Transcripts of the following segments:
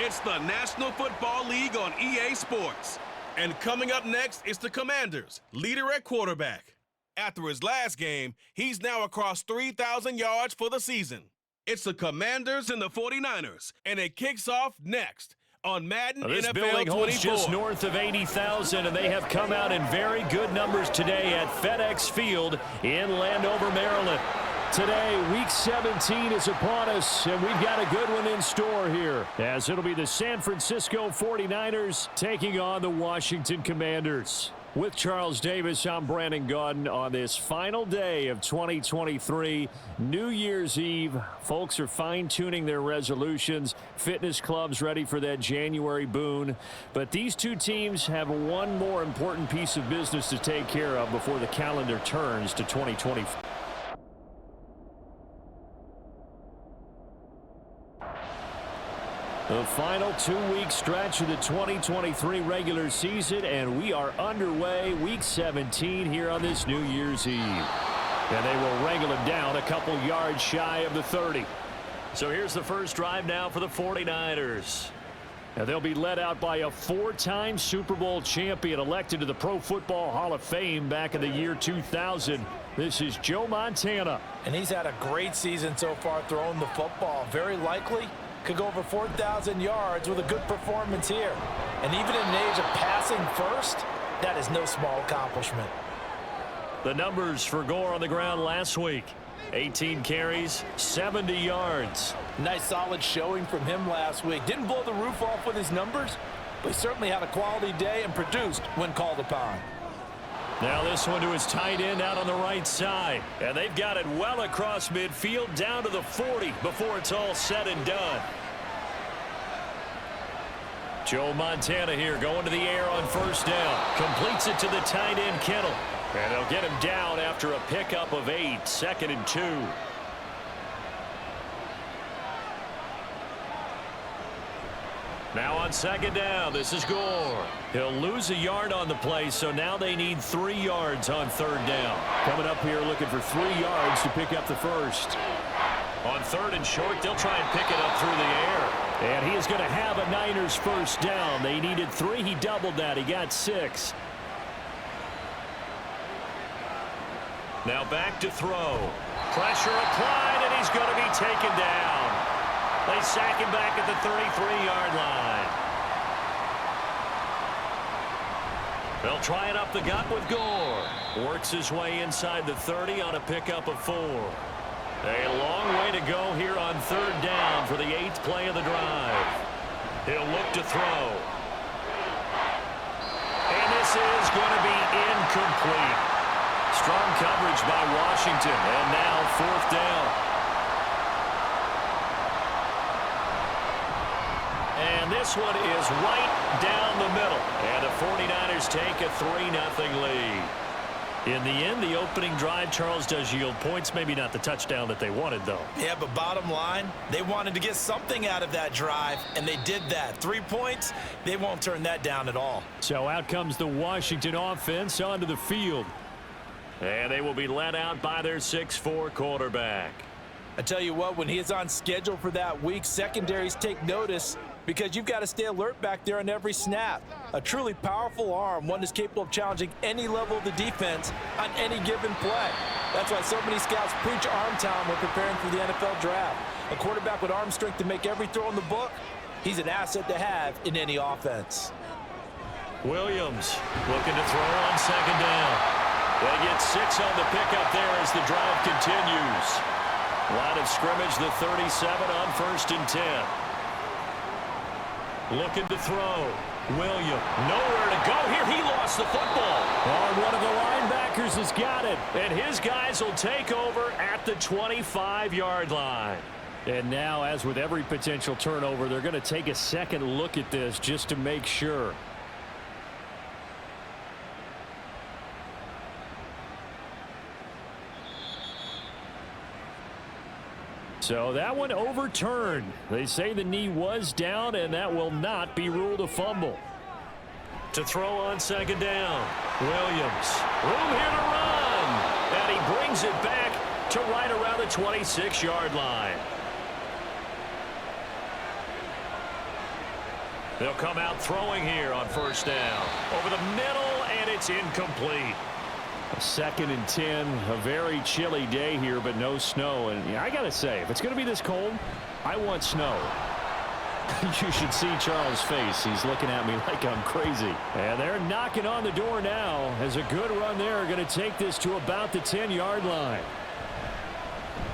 It's the National Football League on EA Sports. And coming up next is the Commanders, leader at quarterback. After his last game, he's now across 3,000 yards for the season. It's the Commanders and the 49ers, and it kicks off next on Madden This NFL building 24. holds just north of 80,000, and they have come out in very good numbers today at FedEx Field in Landover, Maryland. Today, Week 17 is upon us, and we've got a good one in store here, as it'll be the San Francisco 49ers taking on the Washington Commanders. With Charles Davis, I'm Brandon Gaudin on this final day of 2023, New Year's Eve. Folks are fine-tuning their resolutions. Fitness clubs ready for that January boon. But these two teams have one more important piece of business to take care of before the calendar turns to 2024. The final two-week stretch of the 2023 regular season, and we are underway, Week 17 here on this New Year's Eve. And they will wrangle it down a couple yards shy of the 30. So here's the first drive now for the 49ers. And they'll be led out by a four-time Super Bowl champion elected to the Pro Football Hall of Fame back in the year 2000. This is Joe Montana. And he's had a great season so far throwing the football. Very likely could go over 4,000 yards with a good performance here. And even in an age of passing first, that is no small accomplishment. The numbers for Gore on the ground last week. 18 carries, 70 yards. Nice solid showing from him last week. Didn't blow the roof off with his numbers, but he certainly had a quality day and produced when called upon. Now this one to his tight end out on the right side. And they've got it well across midfield down to the 40 before it's all said and done. Joe Montana here going to the air on first down. Completes it to the tight end Kittle. And they'll get him down after a pickup of 8, 2nd and 2. Now on second down, this is Gore. He'll lose a yard on the play, so now they need 3 yards on third down. Coming up here looking for 3 yards to pick up the first. On third and short, they'll try and pick it up through the air. And he is going to have a Niners first down. They needed 3. He doubled that. He got 6. Now back to throw. Pressure applied, and he's going to be taken down. They sack him back at the 33-yard line. They'll try it up the gut with Gore. Works his way inside the 30 on a pickup of 4. A long way to go here on third down for the 8th play of the drive. He'll look to throw. And this is going to be incomplete. Strong coverage by Washington, and now 4th down. And this one is right down the middle. And the 49ers take a 3-0 lead. In the end, the opening drive, Charles, does yield points. Maybe not the touchdown that they wanted, though. Yeah, but bottom line, they wanted to get something out of that drive, and they did that. 3 points, they won't turn that down at all. So out comes the Washington offense onto the field. And they will be led out by their 6'4" quarterback. I tell you what, when he is on schedule for that week, secondaries take notice because you've got to stay alert back there on every snap. A truly powerful arm, one that's capable of challenging any level of the defense on any given play. That's why so many scouts preach arm talent when preparing for the NFL draft. A quarterback with arm strength to make every throw in the book, he's an asset to have in any offense. Williams looking to throw on second down. They get 6 on the pickup there as the drive continues. Line of scrimmage, the 37 on 1st and 10. Looking to throw. Williams, nowhere to go here. He lost the football. Oh, one of the linebackers has got it. And his guys will take over at the 25-yard line. And now, as with every potential turnover, they're going to take a second look at this just to make sure. So that one overturned. They say the knee was down, and that will not be ruled a fumble. To throw on second down, Williams. Room here to run. And he brings it back to right around the 26-yard line. They'll come out throwing here on first down. Over the middle, and it's incomplete. A 2nd and 10, a very chilly day here, but no snow. And yeah, I got to say, if it's going to be this cold, I want snow. You should see Charles' face. He's looking at me like I'm crazy. And they're knocking on the door now as a good run there. Going to take this to about the 10-yard line.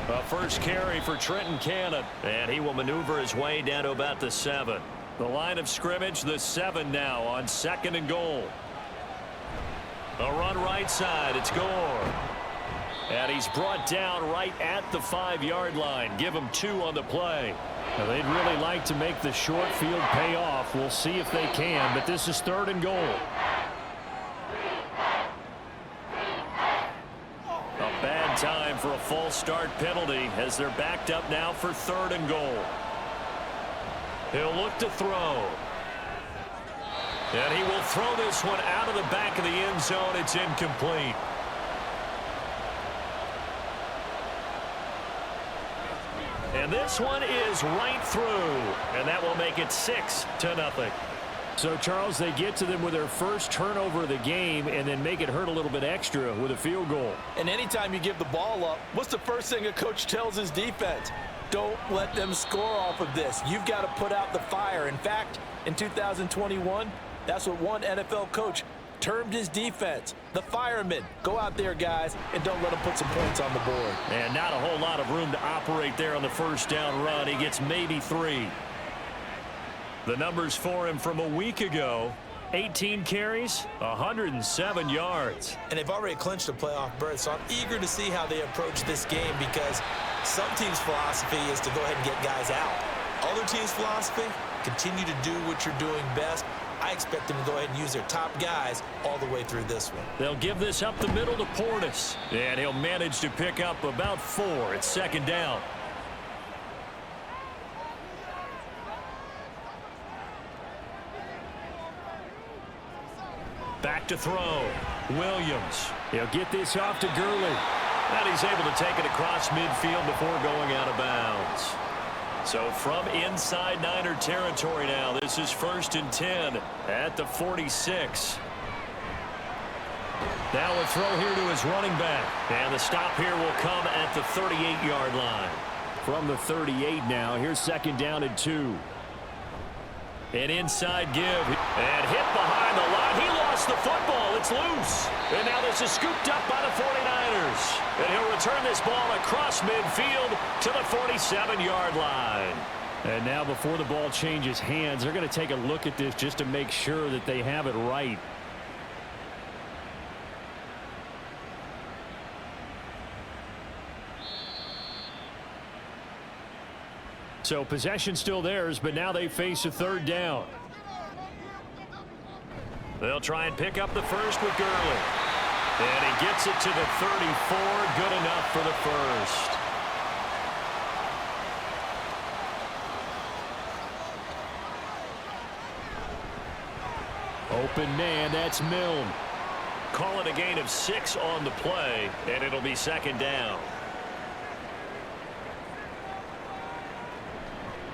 A first carry for Trenton Cannon. And he will maneuver his way down to about the 7. The line of scrimmage, the 7 now on 2nd and goal. A run right side. It's Gore. And he's brought down right at the 5-yard line. Give him 2 on the play. Now, they'd really like to make the short field pay off. We'll see if they can, but this is 3rd and goal. A bad time for a false start penalty as they're backed up now for 3rd and goal. He'll look to throw. And he will throw this one out of the back of the end zone. It's incomplete. And this one is right through. And that will make it 6-0. So, Charles, they get to them with their first turnover of the game and then make it hurt a little bit extra with a field goal. And anytime you give the ball up, what's the first thing a coach tells his defense? Don't let them score off of this. You've got to put out the fire. In fact, in 2021, that's what one NFL coach termed his defense, the firemen. Go out there, guys, and don't let them put some points on the board. And not a whole lot of room to operate there on the first down run. He gets maybe 3. The numbers for him from a week ago, 18 carries, 107 yards. And they've already clinched a playoff berth, so I'm eager to see how they approach this game because some teams' philosophy is to go ahead and get guys out. Other teams' philosophy, continue to do what you're doing best. I expect them to go ahead and use their top guys all the way through this one. They'll give this up the middle to Portis. And he'll manage to pick up about 4. It's 2nd down. Back to throw. Williams. He'll get this off to Gurley. And he's able to take it across midfield before going out of bounds. So from inside Niner territory now, this is 1st and 10 at the 46. Now a throw here to his running back. And the stop here will come at the 38-yard line. From the 38 now, here's 2nd down and 2. An inside give. And hit behind the line. He lost the football. It's loose. And now this is scooped up by the 49ers. And he'll return this ball across midfield to the 47-yard line. And now before the ball changes hands, they're going to take a look at this just to make sure that they have it right. So possession still theirs, but now they face a 3rd down. They'll try and pick up the first with Gurley. And he gets it to the 34. Good enough for the first. Open man, that's Milne. Call it a gain of 6 on the play, and it'll be 2nd down.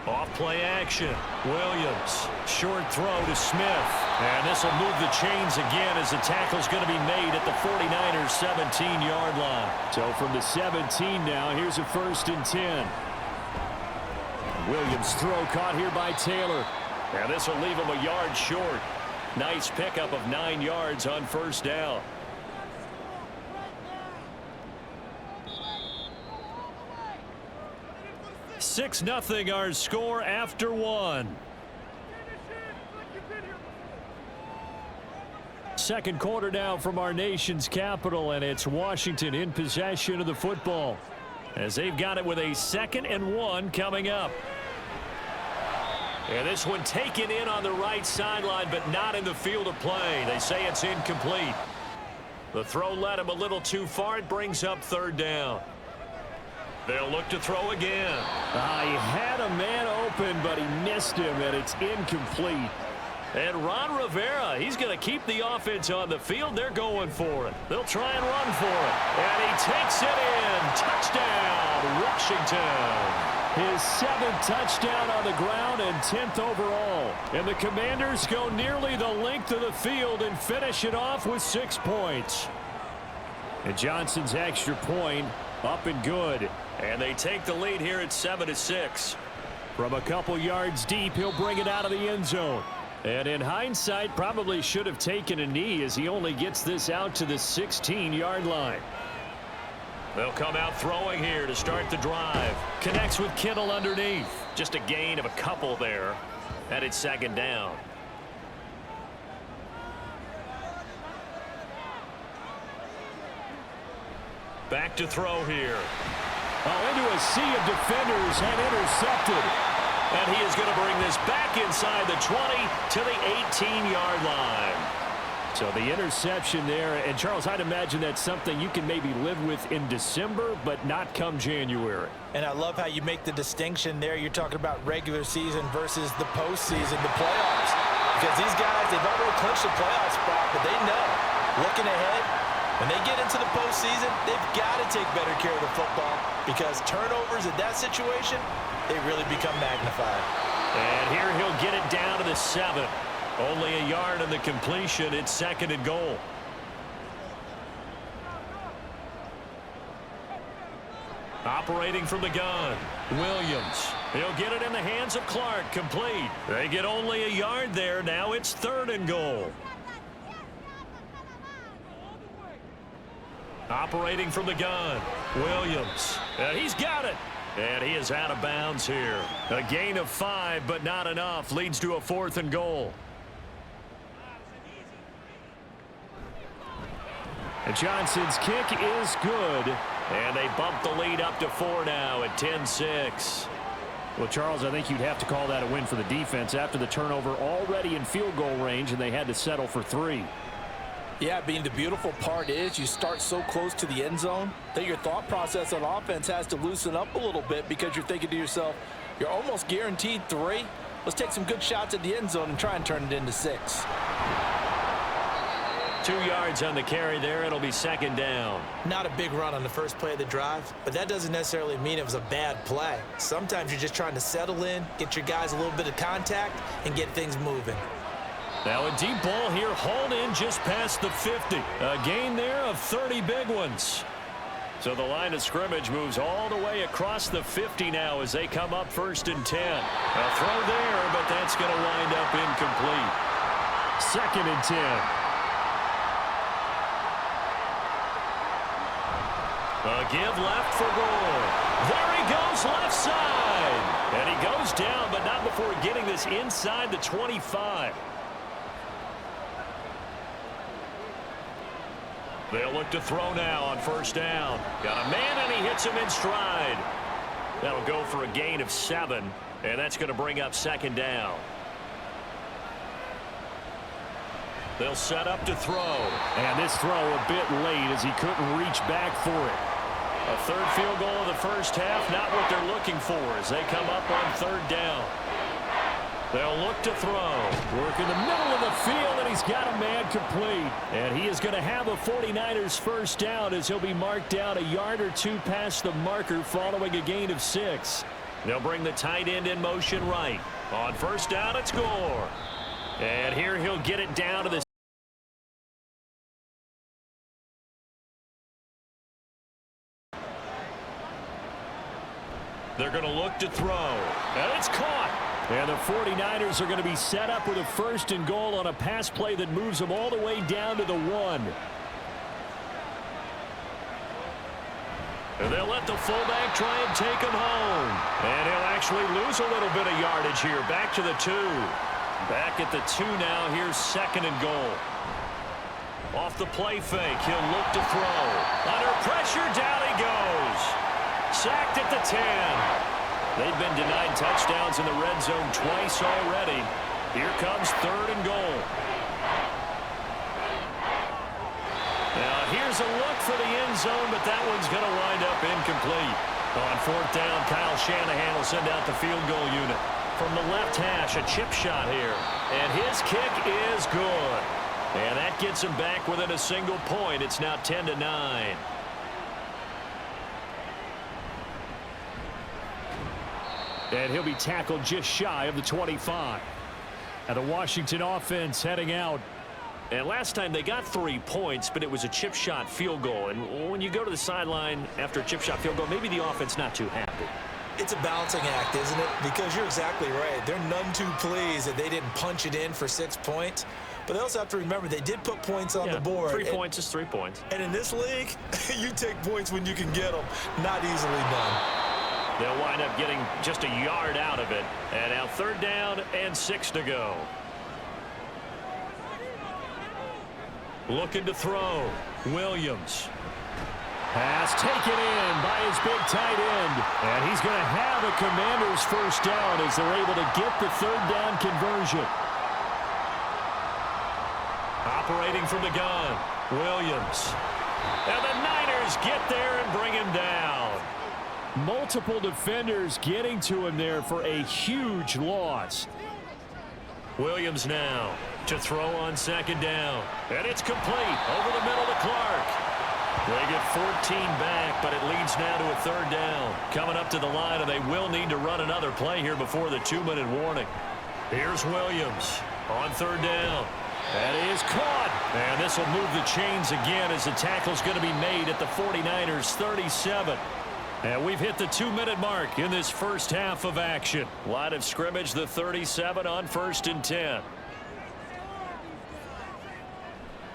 Off play action. Williams. Short throw to Smith. And this will move the chains again as the tackle's going to be made at the 49ers 17-yard line. So from the 17 now, here's a 1st and 10. Williams throw caught here by Taylor. And this will leave him a yard short. Nice pickup of 9 yards on 1st down. (6-0) our score after 1. Second quarter now from our nation's capital, and it's Washington in possession of the football as they've got it with a 2nd and 1 coming up. And this one taken in on the right sideline, but not in the field of play. They say it's incomplete. The throw led him a little too far. It brings up 3rd down. They'll look to throw again. He had a man open, but he missed him, and it's incomplete. And Ron Rivera, he's going to keep the offense on the field. They're going for it. They'll try and run for it. And he takes it in. Touchdown, Washington. His 7th touchdown on the ground and 10th overall. And the Commanders go nearly the length of the field and finish it off with 6 points. And Johnson's extra point up and good. And they take the lead here at 7-6. From a couple yards deep, he'll bring it out of the end zone. And in hindsight, probably should have taken a knee as he only gets this out to the 16-yard line. They'll come out throwing here to start the drive. Connects with Kittle underneath. Just a gain of a couple there. And it's 2nd down. Back to throw here. Oh, into a sea of defenders and intercepted. And he is going to bring this back inside the 20 to the 18-yard line. So the interception there. And, Charles, I'd imagine that's something you can maybe live with in December, but not come January. And I love how you make the distinction there. You're talking about regular season versus the postseason, the playoffs. Because these guys, they've already clinched a playoff spot, but they know, looking ahead, when they get into the postseason, they've got to take better care of the football because turnovers in that situation, they really become magnified. And here he'll get it down to the 7. Only a yard on the completion. It's 2nd and goal. Operating from the gun, Williams. He'll get it in the hands of Clark. Complete. They get only a yard there. Now it's 3rd and goal. Operating from the gun, Williams. He's got it. And he is out of bounds here. A gain of 5, but not enough. Leads to a 4th and goal. And Johnson's kick is good. And they bump the lead up to 4 now at 10-6. Well, Charles, I think you'd have to call that a win for the defense after the turnover already in field goal range, and they had to settle for 3. Yeah, the beautiful part is you start so close to the end zone that your thought process on offense has to loosen up a little bit because you're thinking to yourself, you're almost guaranteed 3. Let's take some good shots at the end zone and try and turn it into 6. 2 yards on the carry there. It'll be 2nd down. Not a big run on the first play of the drive, but that doesn't necessarily mean it was a bad play. Sometimes you're just trying to settle in, get your guys a little bit of contact, and get things moving. Now a deep ball here, hauled in just past the 50. A gain there of 30 big ones. So the line of scrimmage moves all the way across the 50 now as they come up 1st and 10. A throw there, but that's going to wind up incomplete. 2nd and 10. A give left for goal. There he goes left side. And he goes down, but not before getting this inside the 25. They'll look to throw now on 1st down. Got a man, and he hits him in stride. That'll go for a gain of 7, and that's going to bring up 2nd down. They'll set up to throw. And this throw a bit late as he couldn't reach back for it. A 3rd field goal of the first half, not what they're looking for as they come up on 3rd down. They'll look to throw. Work in the middle of the field, and he's got a man complete. And he is going to have a 49ers 1st down as he'll be marked down a yard or 2 past the marker following a gain of 6. They'll bring the tight end in motion right. On 1st down, it's Gore. And here he'll get it down to the They're going to look to throw. And it's caught. And the 49ers are going to be set up with a 1st and goal on a pass play that moves them all the way down to the 1. And they'll let the fullback try and take him home. And he'll actually lose a little bit of yardage here. Back to the 2. Back at the 2 now. Here's 2nd and goal. Off the play fake. He'll look to throw. Under pressure, down he goes. Sacked at the 10. They've been denied touchdowns in the red zone twice already. Here comes 3rd and goal. Now here's a look for the end zone, but that one's going to wind up incomplete. On 4th down, Kyle Shanahan will send out the field goal unit. From the left hash, a chip shot here. And his kick is good. And that gets him back within a single point. It's now 10-9. and he'll be tackled just shy of the 25. And the Washington offense heading out. And last time they got 3 points, but it was a chip shot field goal. And when you go to the sideline after a chip shot field goal, maybe the offense not too happy. It's a balancing act, isn't it? Because you're exactly right. They're none too pleased that they didn't punch it in for 6 points. But they also have to remember they did put points on the board. 3 points is 3 points. And in this league, you take points when you can get them. Not easily done. They'll wind up getting just a yard out of it. And now 3rd down and 6 to go. Looking to throw. Williams. Pass taken in by his big tight end. And he's going to have a Commanders first down as they're able to get the 3rd down conversion. Operating from the gun. Williams. And the Niners get there and bring him down. Multiple defenders getting to him there for a huge loss. Williams now to throw on 2nd down. And it's complete over the middle to Clark. They get 14 back, but it leads now to a 3rd down. Coming up to the line, and they will need to run another play here before the 2-minute warning. Here's Williams on 3rd down. That is caught. And this will move the chains again as the tackle's going to be made at the 49ers 37. And we've hit the 2-minute mark in this first half of action. Line of scrimmage, the 37 on 1st and 10.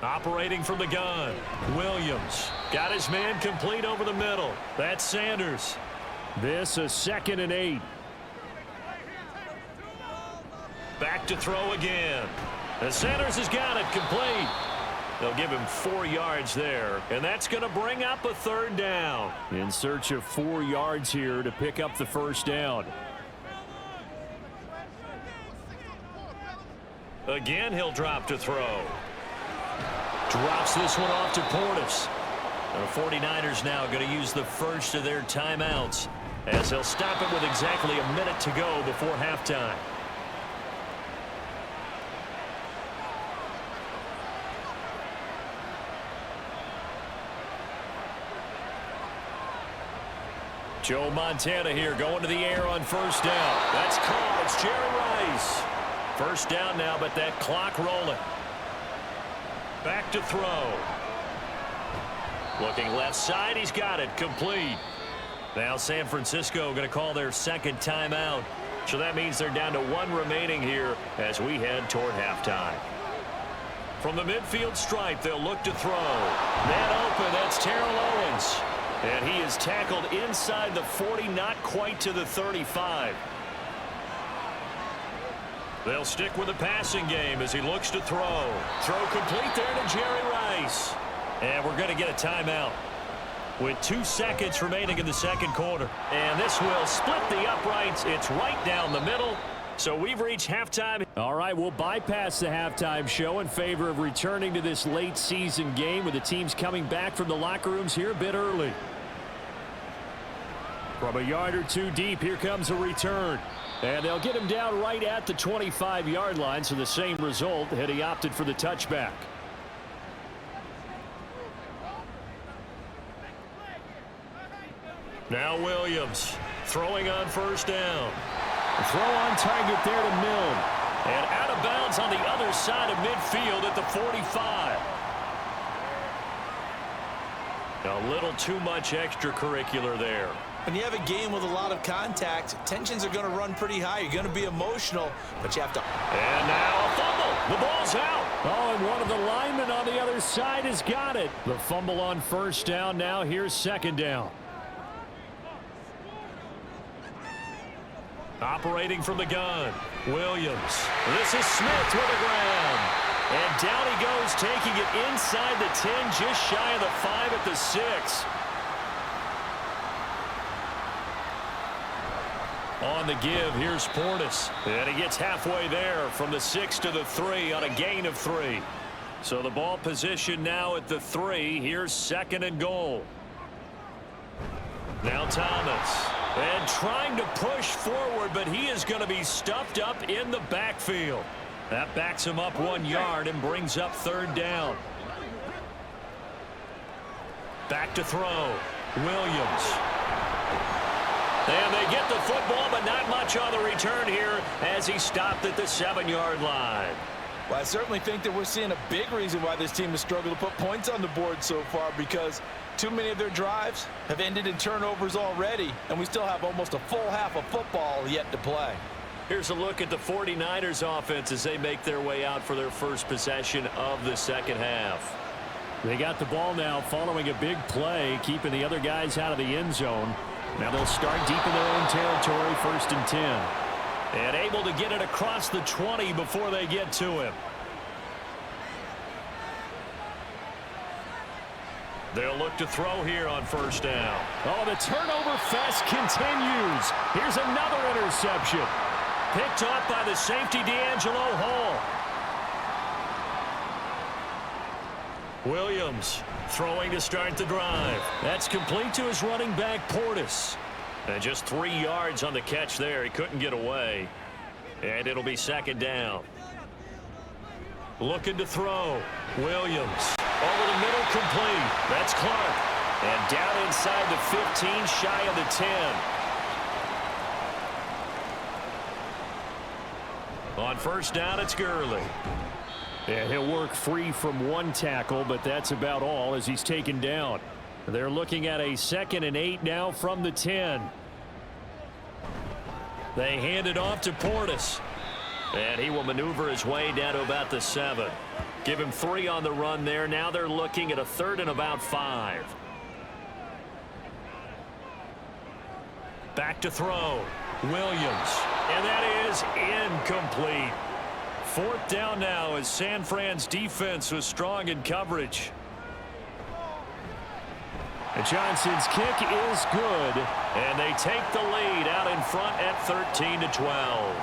Operating from the gun. Williams got his man complete over the middle. That's Sanders. This a 2nd and 8. Back to throw again. And Sanders has got it complete. They'll give him 4 yards there, and that's going to bring up a 3rd down. In search of 4 yards here to pick up the first down. Again, he'll drop to throw. Drops this one off to Portis. And the 49ers now going to use the first of their timeouts as they'll stop it with exactly a minute to go before halftime. Joe Montana here going to the air on 1st down. That's caught. It's Jerry Rice. First down now, but that clock rolling. Back to throw. Looking left side. He's got it. Complete. Now San Francisco going to call their 2nd timeout. So that means they're down to 1 remaining here as we head toward halftime. From the midfield stripe, they'll look to throw. Man open. That's Terrell Owens. And he is tackled inside the 40, not quite to the 35. They'll stick with the passing game as he looks to throw. Throw complete there to Jerry Rice. And we're going to get a timeout with 2 seconds remaining in the 2nd quarter. And this will split the uprights. It's right down the middle. So we've reached halftime. All right, we'll bypass the halftime show in favor of returning to this late season game with the teams coming back from the locker rooms here a bit early. From a yard or 2 deep, here comes a return. And they'll get him down right at the 25-yard line, so the same result had he opted for the touchback. Now Williams throwing on 1st down. A throw on target there to Milne. And out of bounds on the other side of midfield at the 45. A little too much extracurricular there. When you have a game with a lot of contact, tensions are going to run pretty high. You're going to be emotional, but you have to... And now a fumble. The ball's out. Oh, and one of the linemen on the other side has got it. The fumble on 1st down. Now here's 2nd down. Operating from the gun. Williams. This is Smith with the ground. And down he goes, taking it inside the 10, just shy of the 5 at the 6. On the give, here's Portis. And he gets halfway there from the 6 to the 3 on a gain of 3. So the ball position now at the 3. Here's 2nd and goal. Now Thomas. And trying to push forward, but he is going to be stuffed up in the backfield. That backs him up 1 yard and brings up 3rd down. Back to throw. Williams. And they get the football, but not much on the return here as he stopped at the 7-yard line. Well, I certainly think that we're seeing a big reason why this team has struggled to put points on the board so far, because too many of their drives have ended in turnovers already, and we still have almost a full half of football yet to play. Here's a look at the 49ers offense as they make their way out for their first possession of the second half. They got the ball now following a big play, keeping the other guys out of the end zone. Now they'll start deep in their own territory, 1st and 10. And able to get it across the 20 before they get to him. They'll look to throw here on 1st down. Oh, the turnover fest continues. Here's another interception. Picked up by the safety, D'Angelo Hall. Williams throwing to start the drive. That's complete to his running back, Portis. And just 3 yards on the catch there. He couldn't get away. And it'll be 2nd down. Looking to throw. Williams. Over the middle, complete. That's Clark. And down inside the 15, shy of the 10. On 1st down, it's Gurley. Yeah, he'll work free from 1 tackle, but that's about all as he's taken down. They're looking at a 2nd and 8 now from the 10. They hand it off to Portis. And he will maneuver his way down to about the 7. Give him 3 on the run there. Now they're looking at a 3rd and about 5. Back to throw. Williams. And that is incomplete. 4th down now as San Fran's defense was strong in coverage. And Johnson's kick is good. And they take the lead out in front at 13-12.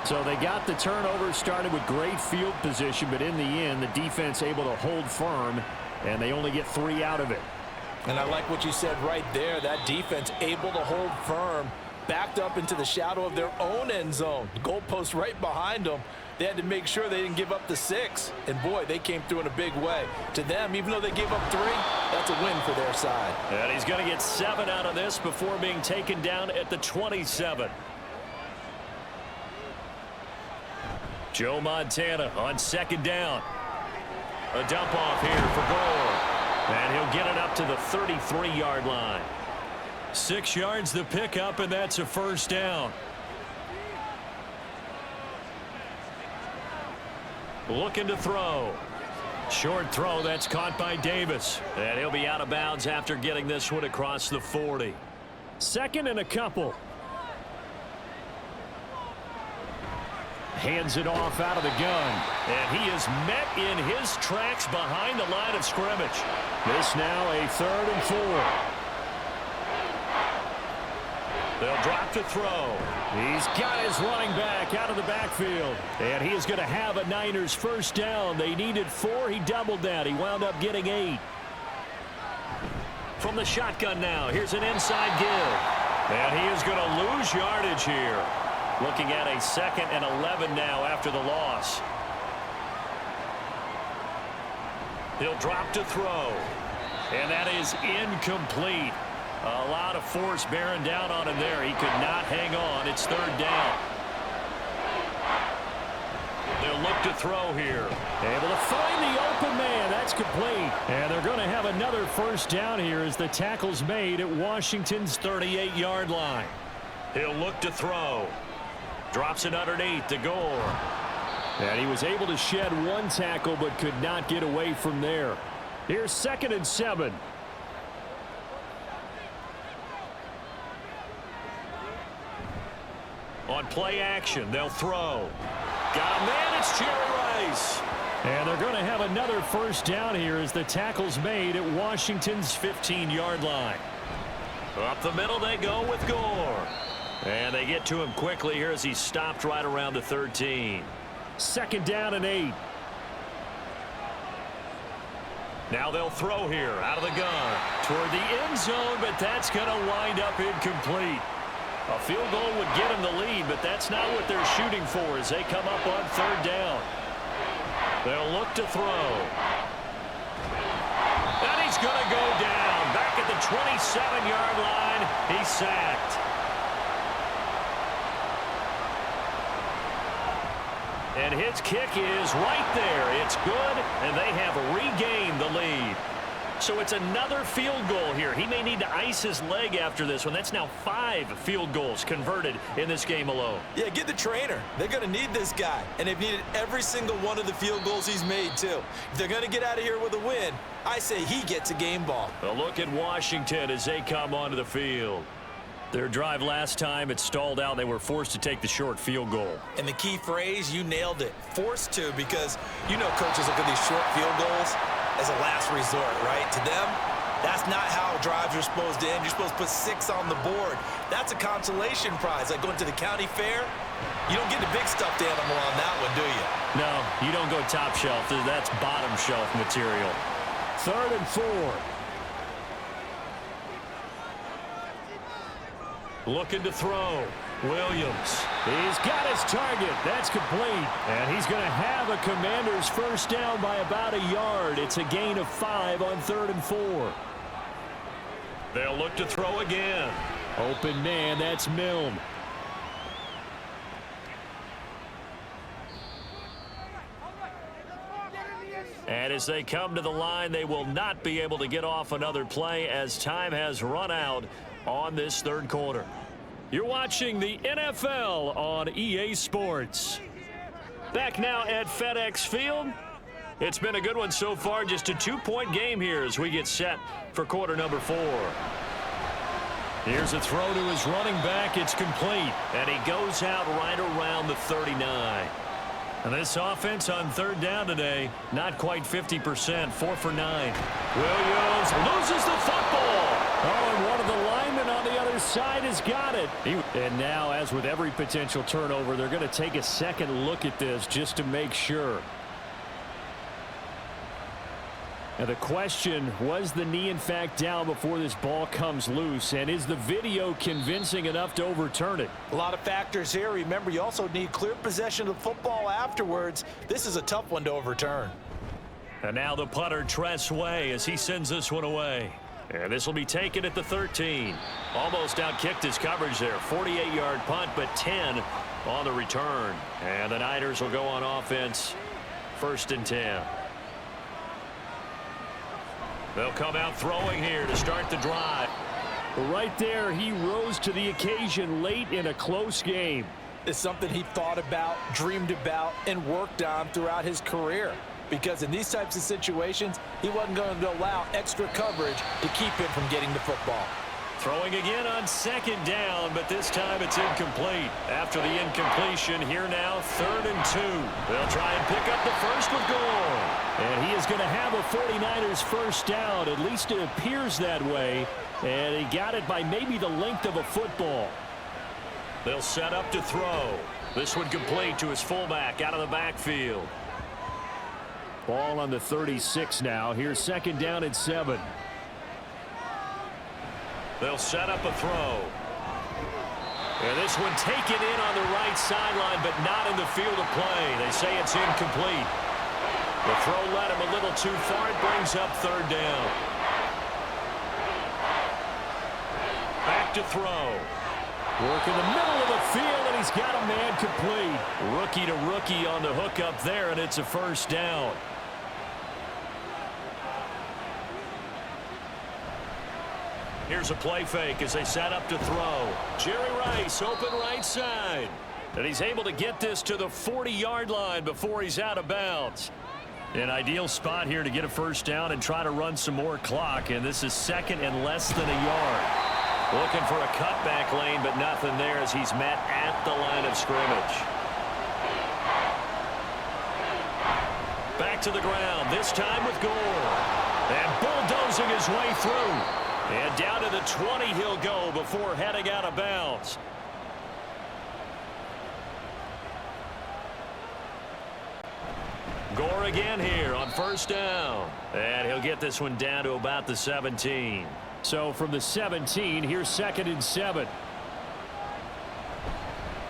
So they got the turnover, started with great field position, but in the end, the defense able to hold firm, and they only get 3 out of it. And I like what you said right there. That defense able to hold firm, backed up into the shadow of their own end zone. The goalpost right behind them. They had to make sure they didn't give up the 6. And, boy, they came through in a big way. To them, even though they gave up 3, that's a win for their side. And he's going to get 7 out of this before being taken down at the 27. Joe Montana on 2nd down. A dump off here for Gore. And he'll get it up to the 33-yard line. 6 yards the pickup, and that's a 1st down. Looking to throw. Short throw, that's caught by Davis. And he'll be out of bounds after getting this one across the 40. 2nd and a couple. Hands it off out of the gun. And he is met in his tracks behind the line of scrimmage. This now a 3rd and 4. They'll drop to throw. He's got his running back out of the backfield. And he is going to have a Niners 1st down. They needed 4. He doubled that. He wound up getting 8. From the shotgun now, here's an inside give. And he is going to lose yardage here. Looking at a 2nd and 11 now after the loss. He'll drop to throw. And that is incomplete. A lot of force bearing down on him there. He could not hang on. It's 3rd down. They'll look to throw here. Able to find the open man. That's complete. And they're going to have another 1st down here as the tackle's made at Washington's 38-yard line. He'll look to throw. Drops it underneath to Gore. And he was able to shed 1 tackle but could not get away from there. Here's 2nd and 7. On play action, they'll throw. Got a man, it's Jerry Rice. And they're going to have another 1st down here as the tackle's made at Washington's 15-yard line. Up the middle they go with Gore. And they get to him quickly here as he stopped right around the 13. 2nd down and 8. Now they'll throw here out of the gun toward the end zone, but that's going to wind up incomplete. A field goal would get him the lead, but that's not what they're shooting for as they come up on 3rd down. They'll look to throw. And he's going to go down. Back at the 27-yard line, he's sacked. And his kick is right there. It's good, and they have regained the lead. So it's another field goal here. He may need to ice his leg after this one. That's now 5 field goals converted in this game alone. Yeah, get the trainer. They're going to need this guy, and they've needed every single one of the field goals he's made, too. If they're going to get out of here with a win, I say he gets a game ball. A look at Washington as they come onto the field. Their drive last time, it stalled out. They were forced to take the short field goal. And the key phrase, you nailed it. Forced to, because you know coaches look at these short field goals as a last resort, right? To them, that's not how drives are supposed to end. You're supposed to put 6 on the board. That's a consolation prize. Like going to the county fair, you don't get the big stuffed animal on that one, do you? No, you don't go top shelf. That's bottom shelf material. 3rd and 4. Looking to throw. Williams. He's got his target. That's complete. And he's going to have a Commanders first down by about a yard. It's a gain of 5 on 3rd and 4. They'll look to throw again. Open man, that's Milne. And as they come to the line, they will not be able to get off another play as time has run out on this 3rd quarter. You're watching the NFL on EA Sports. Back now at FedEx Field. It's been a good one so far. Just a 2-point game here as we get set for quarter number 4. Here's a throw to his running back. It's complete. And he goes out right around the 39. And this offense on 3rd down today, not quite 50%, 4 for 9. Williams loses the football. Oh, and one of the linemen on the other side has got it. And now, as with every potential turnover, they're going to take a second look at this just to make sure. Now the question, was the knee in fact down before this ball comes loose? And is the video convincing enough to overturn it? A lot of factors here. Remember, you also need clear possession of the football afterwards. This is a tough one to overturn. And now the punter, Tress Way, as he sends this one away. And this will be taken at the 13. Almost outkicked his coverage there. 48-yard punt, but 10 on the return. And the Niners will go on offense, 1st and 10. They'll come out throwing here to start the drive. Right there, he rose to the occasion late in a close game. It's something he thought about, dreamed about, and worked on throughout his career. Because in these types of situations, he wasn't going to allow extra coverage to keep him from getting the football. Throwing again on 2nd down, but this time it's incomplete. After the incompletion, here now, 3rd and 2. They'll try and pick up the first with Gore. And he is going to have a 49ers first down. At least it appears that way. And he got it by maybe the length of a football. They'll set up to throw. This one complete to his fullback out of the backfield. Ball on the 36 now. Here's 2nd down and 7. They'll set up a throw. And this one taken in on the right sideline, but not in the field of play. They say it's incomplete. The throw led him a little too far. It brings up 3rd down. Back to throw. Work in the middle of the field, and he's got a man complete. Rookie to rookie on the hook up there, and it's a first down. Here's a play fake as they set up to throw. Jerry Rice, open right side. And he's able to get this to the 40-yard line before he's out of bounds. An ideal spot here to get a first down and try to run some more clock. And this is 2nd and less than a yard. Looking for a cutback lane, but nothing there as he's met at the line of scrimmage. Back to the ground, this time with Gore. And bulldozing his way through. And down to the 20 he'll go before heading out of bounds. Gore again here on first down. And he'll get this one down to about the 17. So from the 17, here's 2nd and 7.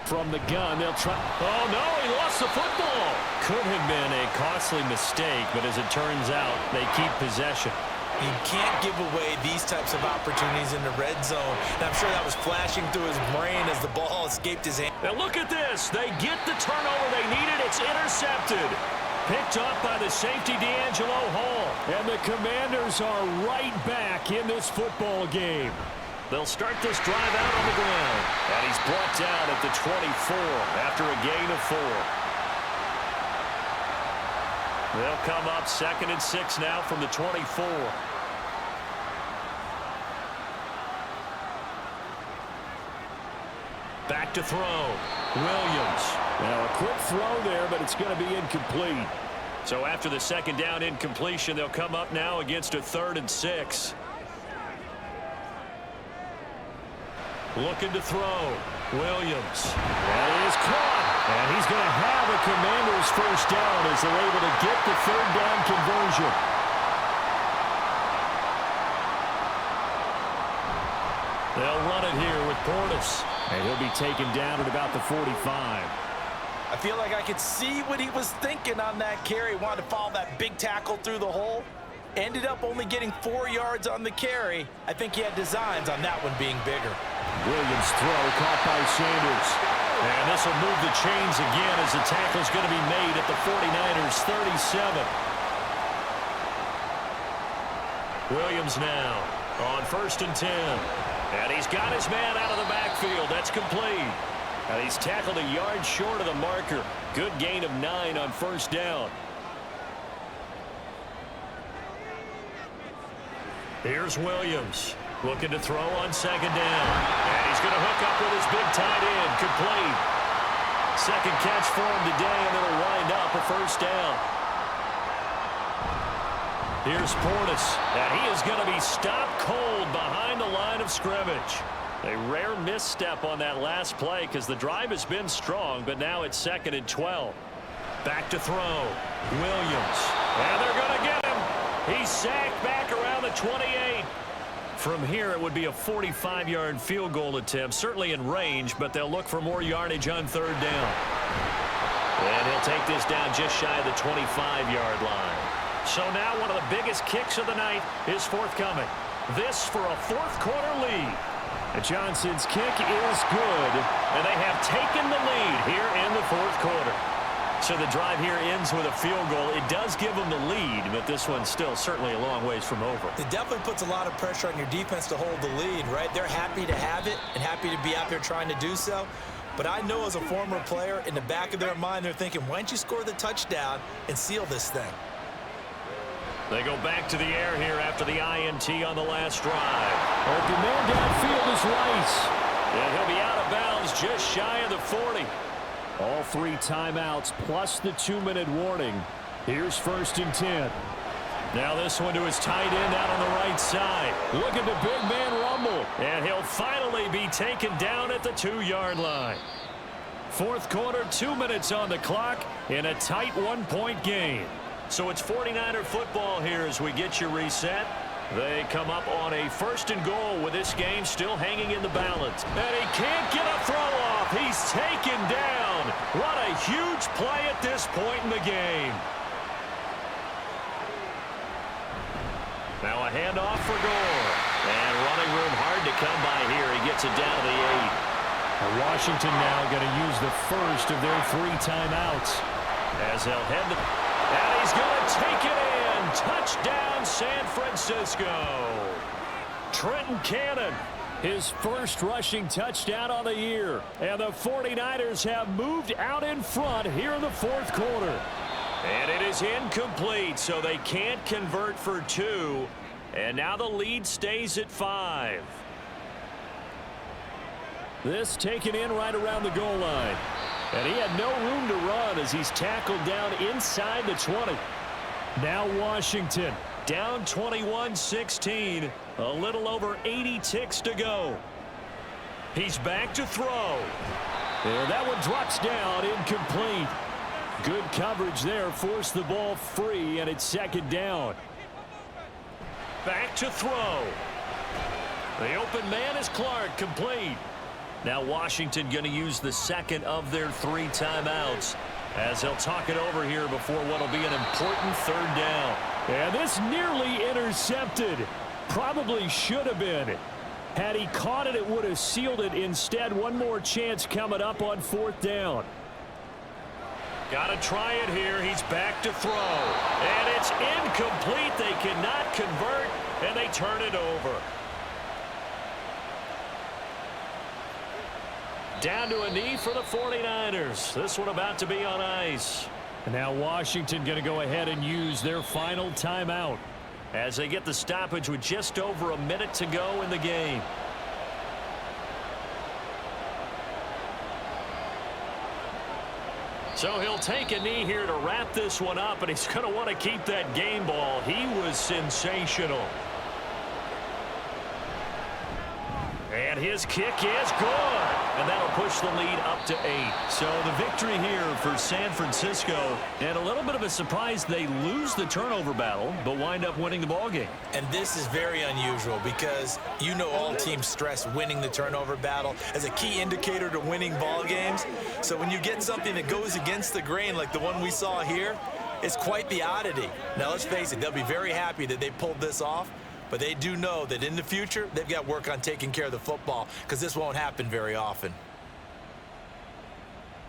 From the gun, they'll try. Oh, no, he lost the football. Could have been a costly mistake, but as it turns out, they keep possession. You can't give away these types of opportunities in the red zone. And I'm sure that was flashing through his brain as the ball escaped his hand. Now look at this. They get the turnover they needed. It's intercepted. Picked up by the safety, D'Angelo Hall. And the Commanders are right back in this football game. They'll start this drive out on the ground. And he's brought down at the 24 after a gain of 4. They'll come up 2nd and 6 now from the 24. Back to throw. Williams. Now a quick throw there, but it's going to be incomplete. So after the 2nd down incompletion, they'll come up now against a 3rd and 6. Looking to throw. Williams. That is caught. And he's going to have a Commanders first down as they're able to get the 3rd down conversion. They'll run it here with Portis. And he'll be taken down at about the 45. I feel like I could see what he was thinking on that carry. Wanted to follow that big tackle through the hole. Ended up only getting 4 yards on the carry. I think he had designs on that one being bigger. Williams throw caught by Sanders. And this will move the chains again as the tackle's going to be made at the 49ers 37. Williams now on 1st and 10. And he's got his man out of the backfield. That's complete. And he's tackled a yard short of the marker. Good gain of 9 on 1st down. Here's Williams looking to throw on 2nd down. And he's going to hook up with his big tight end. Complete. 2nd catch for him today, and it'll wind up a 1st down. Here's Portis, and he is going to be stopped cold behind the line of scrimmage. A rare misstep on that last play because the drive has been strong, but now it's 2nd and 12. Back to throw. Williams. And they're going to get him. He's sacked back around the 28. From here, it would be a 45-yard field goal attempt, certainly in range, but they'll look for more yardage on 3rd down. And he'll take this down just shy of the 25-yard line. So now one of the biggest kicks of the night is forthcoming. This for a 4th quarter lead. And Johnson's kick is good. And they have taken the lead here in the 4th quarter. So the drive here ends with a field goal. It does give them the lead, but this one's still certainly a long ways from over. It definitely puts a lot of pressure on your defense to hold the lead, right? They're happy to have it and happy to be out there trying to do so. But I know as a former player, in the back of their mind, they're thinking, why don't you score the touchdown and seal this thing? They go back to the air here after the INT on the last drive. Open man downfield is Rice. And he'll be out of bounds just shy of the 40. All 3 timeouts plus the 2-minute warning. Here's 1st and 10. Now this one to his tight end out on the right side. Look at the big man rumble. And he'll finally be taken down at the 2-yard line. 4th quarter, 2 minutes on the clock in a tight 1-point game. So it's 49er football here as we get you reset. They come up on a 1st and goal with this game still hanging in the balance. And he can't get a throw off. He's taken down. What a huge play at this point in the game. Now a handoff for Gore. And running room hard to come by here. He gets it down to the 8. And Washington now going to use the first of their 3 timeouts. As they'll head to... And he's going to take it in. Touchdown, San Francisco. Trenton Cannon. His first rushing touchdown on the year. And the 49ers have moved out in front here in the 4th quarter. And it is incomplete, so they can't convert for 2. And now the lead stays at 5. This taken in right around the goal line. And he had no room to run as he's tackled down inside the 20. Now Washington down 21-16. A little over 80 ticks to go. He's back to throw. And that one drops down, incomplete. Good coverage there, forced the ball free, and it's 2nd down. Back to throw. The open man is Clark, complete. Now Washington going to use the 2nd of their 3 timeouts. as they'll talk it over here before what will be an important third down. And this nearly intercepted. Probably should have been. Had he caught it, it would have sealed it. Instead, one more chance coming up on fourth down. Got to try it here. He's back to throw. And it's incomplete. They cannot convert, and they turn it over. Down to a knee for the 49ers. This one about to be on ice. And now Washington going to go ahead and use their final timeout, as they get the stoppage with just over a minute to go in the game. So he'll take a knee here to wrap this one up, and he's going to want to keep that game ball. He was sensational. And his kick is good. And that'll push the lead up to 8. So the victory here for San Francisco. And a little bit of a surprise, they lose the turnover battle, but wind up winning the ballgame. And this is very unusual because you know all teams stress winning the turnover battle as a key indicator to winning ball games. So when you get something that goes against the grain like the one we saw here, it's quite the oddity. Now let's face it, they'll be very happy that they pulled this off. But they do know that in the future, they've got work on taking care of the football because this won't happen very often.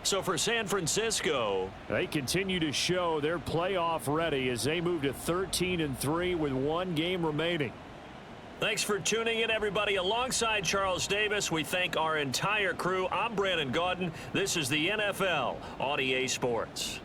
So for San Francisco, they continue to show they're playoff ready as they move to 13-3 with one game remaining. Thanks for tuning in, everybody. Alongside Charles Davis, we thank our entire crew. I'm Brandon Gaudin. This is the NFL on EA Sports.